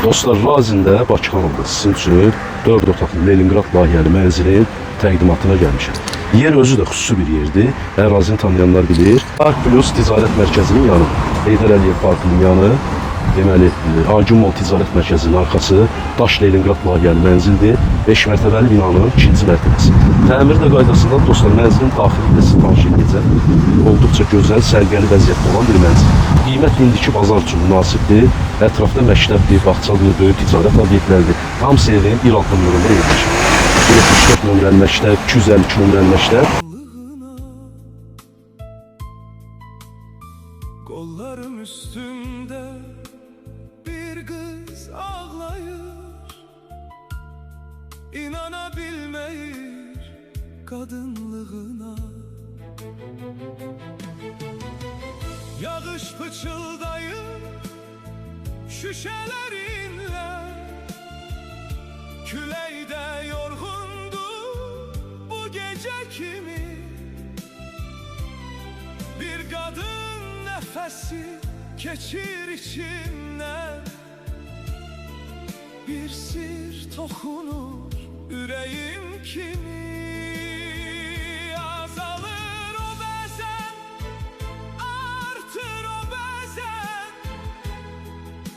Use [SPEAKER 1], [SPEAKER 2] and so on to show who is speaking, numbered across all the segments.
[SPEAKER 1] Dostlar, Razində Bakıxanımda sizin üçün 4 otaqlı Leningrad layihəli mənzilin təqdimatına gəlmişəm. Yer özü də xüsusi bir yerdir. Ərazini tanıyanlar bilir. Park Plus Ticarət Mərkəzinin yanı, Heydər Əliyev Parkının yanı, deməli, Agin Mall Ticarət Mərkəzinin arxası, Daş Leningrad layihəli mənzildir. 5 mərtəbəli binanın 2-ci mərtəbəsi. Təmir də qaydasında dostlar, mənzilin daxili də sizi tanış edəcəm. Olduqca gözəl, səliqəli vəziyyətdə olan bir mənzil. Qiymət indiki bazar üçün münasibdir. Ətrafda məktəbdir, bağçadır, böyük ticarət obyektləridir. Hamısı evin bir altın nömrəndə yerləşir. 74 nömrəli məktəb, 252 nömrəli məktəb.
[SPEAKER 2] Kollarım üstünde bir kız ağlayır, İnanabilmeyir kadınlığına. Yağış fıçıldayır şüşelerinle, küleyde yorgundu bu gece kimi. Bir kadın nefesi geçir içimden, bir sır tokunur yüreğim kimi. Azalır o bazen, artır o bazen,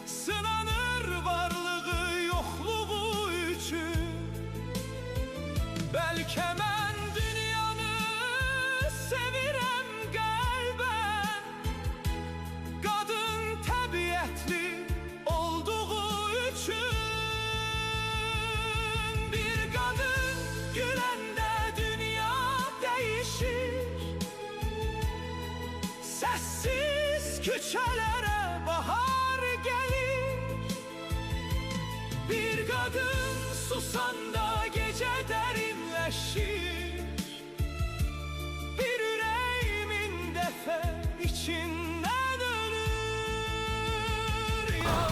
[SPEAKER 2] sınanır varlığı yokluğu için. Belki ben dünyanı sevirem kalben, kadın təbiətli olduğu için. Bir kadın güləndə dünya değişir, sessiz küçelere bahar gelir. Bir kadın susanda gece derinleşir, bir yüreğimin defe içinden ölür.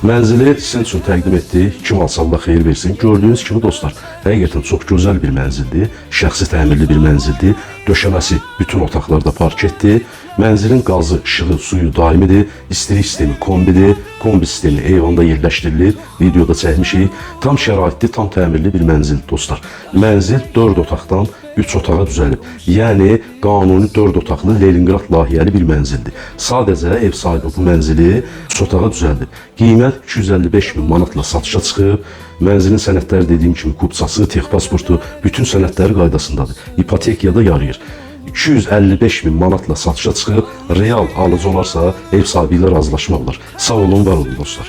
[SPEAKER 1] Mənzili sizin üçün təqdim etdik. Kim alsa Allah xeyir versin. Gördüyünüz kimi dostlar, həqiqətən çox gözəl bir mənzildir. Şəxsi təmirli bir mənzildir. Döşəməsi bütün otaqlarda parketdir. Mənzilin qazı, işığı, suyu daimidir. İstilik sistemi kombidir. Kombi sistemi eyvanda yerləşdirilir. Videoda çəkmişik. Tam şəraitli, tam təmirli bir mənzil dostlar. Mənzil 4 otaqdan 3 otağa düzəlib. Yəni qanuni 4 otaqlı Leningrad layihəli bir mənzildir. Sadəcə ev sahibi bu mənzili 3 otağa düzəldib. Qiymət 255 min manatla satışa çıxıb. Mənzilin sənədləri dediyim kimi kupçası, texpasportu, bütün sənədləri qaydasındadır. İpotekaya da yarayır. 255 min manatla satışa çıxıb. Real alıcı olarsa ev sahibi ilə razılaşmaq olar. Sağ olun, var olun dostlar.